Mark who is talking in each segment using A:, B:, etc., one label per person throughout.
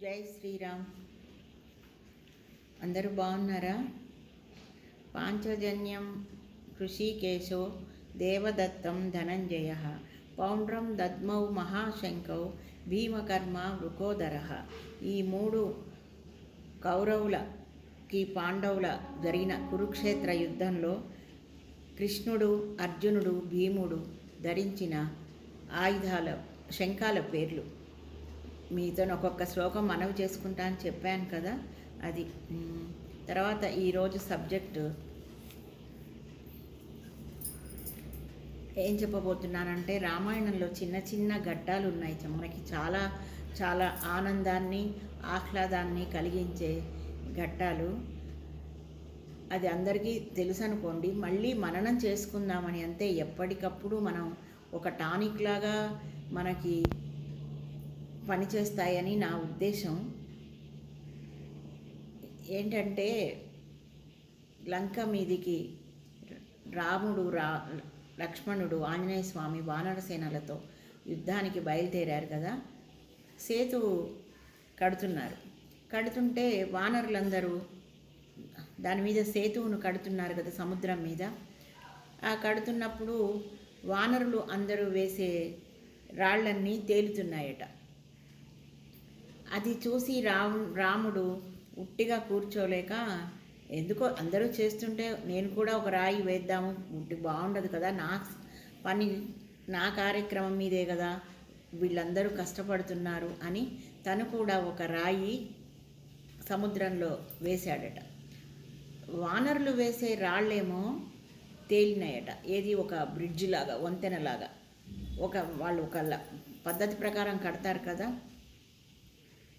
A: జై శ్రీరామ్. అందరూ బాగున్నారా? పాంచజన్యం ఋషికేశో దేవదత్తం ధనంజయ పౌండ్రం దద్మౌ మహాశంకౌ భీమకర్మ వృకోదర. ఈ మూడు కౌరవులకి పాండవుల జరిగిన కురుక్షేత్ర యుద్ధంలో కృష్ణుడు, అర్జునుడు, భీముడు ధరించిన ఆయుధాల శంఖాల పేర్లు మీతో ఒక్కొక్క శ్లోకం మనవి చేసుకుంటా అని చెప్పాను కదా. అది తర్వాత ఈరోజు సబ్జెక్టు ఏం చెప్పబోతున్నానంటే, రామాయణంలో చిన్న చిన్న ఘట్టాలు ఉన్నాయి మనకి చాలా చాలా ఆనందాన్ని ఆహ్లాదాన్ని కలిగించే ఘట్టాలు. అది అందరికీ తెలుసు అనుకోండి, మళ్ళీ మననం చేసుకుందామని అంతే. ఎప్పటికప్పుడు మనం ఒక టానిక్ లాగా మనకి పనిచేస్తాయని నా ఉద్దేశం. ఏంటంటే, లంక మీదికి రాముడు, లక్ష్మణుడు, ఆంజనేయ స్వామి వానరసేనలతో యుద్ధానికి బయలుదేరారు కదా. సేతువు కడుతుంటే వానరులందరూ దాని మీద సేతువును కడుతున్నారు కదా, సముద్రం మీద. ఆ కడుతున్నప్పుడు వానరులు అందరూ వేసే రాళ్ళన్నీ తేలుతున్నాయట. అది చూసి రాముడు ఉట్టిగా కూర్చోలేక, ఎందుకో అందరూ చేస్తుంటే నేను కూడా ఒక రాయి వేద్దాము, ఉట్టి బాగుండదు కదా, నా పని నా కార్యక్రమం మీదే కదా, వీళ్ళందరూ కష్టపడుతున్నారు అని తను కూడా ఒక రాయి సముద్రంలో వేశాడట. వానరులు వేసే రాళ్ళేమో తేలినాయట. ఏది ఒక బ్రిడ్జ్ లాగా, వంతెనలాగా. వాళ్ళు ఒక పద్ధతి ప్రకారం కడతారు కదా.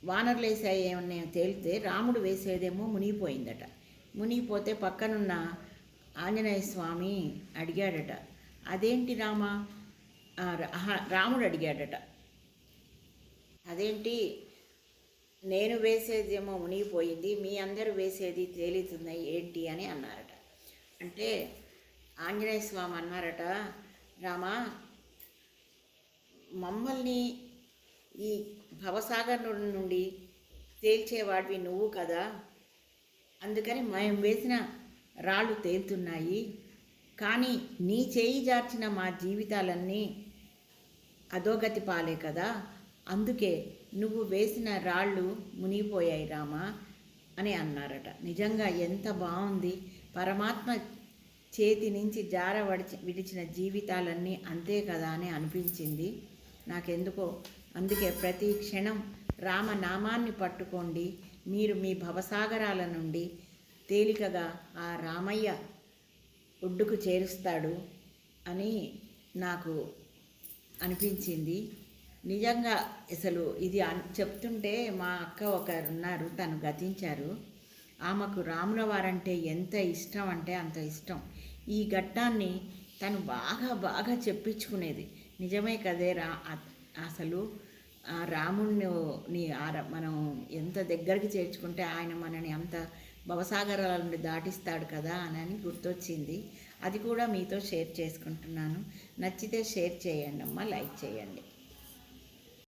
A: వానరులు వేసాయి ఏమన్నా తేలితే, రాముడు వేసేదేమో మునిగిపోయిందట. మునిగిపోతే పక్కనున్న ఆంజనేయ స్వామి అడిగాడట, అదేంటి రామా? రాముడు అడిగాడట, అదేంటి నేను వేసేదేమో మునిగిపోయింది, మీ అందరూ వేసేది తేలుతున్నాయి ఏంటి అని అన్నారట. అంటే ఆంజనేయ స్వామి అన్నారట, రామా, మమ్మల్ని ఈ భవసాగర్ నుండి తేల్చేవాడివి నువ్వు కదా, అందుకని మేము వేసిన రాళ్ళు తేలుతున్నాయి. కానీ నీ చేయి జార్చిన మా జీవితాలన్నీ అధోగతి పాలే కదా, అందుకే నువ్వు వేసిన రాళ్ళు మునిగిపోయాయి రామా అని అన్నారట. నిజంగా ఎంత బాగుంది. పరమాత్మ చేతి నుంచి విడిచిన జీవితాలన్నీ అంతే కదా అని అనిపించింది నాకెందుకో. అందుకే ప్రతి క్షణం రామనామాన్ని పట్టుకోండి, మీరు మీ భవసాగరాల నుండి తేలికగా ఆ రామయ్య ఒడ్డుకు చేరుస్తాడు అని నాకు అనిపించింది. నిజంగా అసలు ఇది చెప్తుంటే మా అక్క ఒకరు ఉన్నారు, తను గతించారు. ఆమెకు రాముల వారంటే ఎంత ఇష్టం అంటే అంత ఇష్టం. ఈ ఘట్టాన్ని తను బాగా బాగా చెప్పించుకునేది. నిజమే కదే, అసలు ఆ రాముడిని మనం ఎంత దగ్గరికి చేర్చుకుంటే ఆయన మనని అంత భవసాగరాల నుండి దాటిస్తాడు కదా అని గుర్తొచ్చింది. అది కూడా మీతో షేర్ చేసుకుంటున్నాను. నచ్చితే షేర్ చేయండి అమ్మా, లైక్ చేయండి.